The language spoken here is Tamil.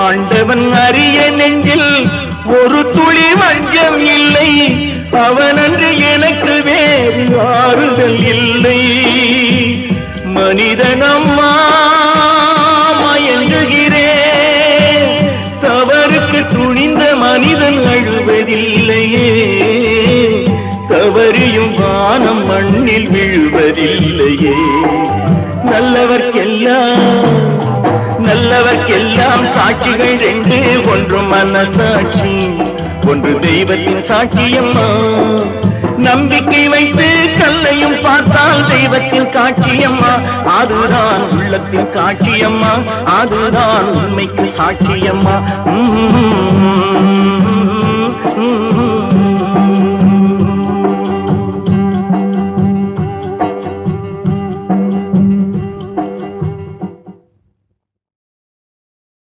ஆண்டவன் அறிய நெஞ்சில் ஒரு துளி வஞ்சம் இல்லை, அவனன்று எனக்கு வேறு ஆறுதல் இல்லை. மனிதனம்மா மயங்குகிறேன், தவறுக்கு துணிந்த மனிதன் அழுவதில்லையே, தவறியும் வானம் மண்ணில் விழுவதில்லையே. நல்லவர்க்கெல்லாம் சாட்சிகள் ரெண்டு, ஒன்று மனசாட்சி, ஒன்று தெய்வத்தின் சாட்சியம்மா. நம்பிக்கை வைத்து கல்லையும் பார்த்தால் தெய்வத்தின் காட்சியம்மா, அதுதான் உள்ளத்தின் காட்சியம்மா, அதுதான் உண்மைக்கு சாட்சியம்மா.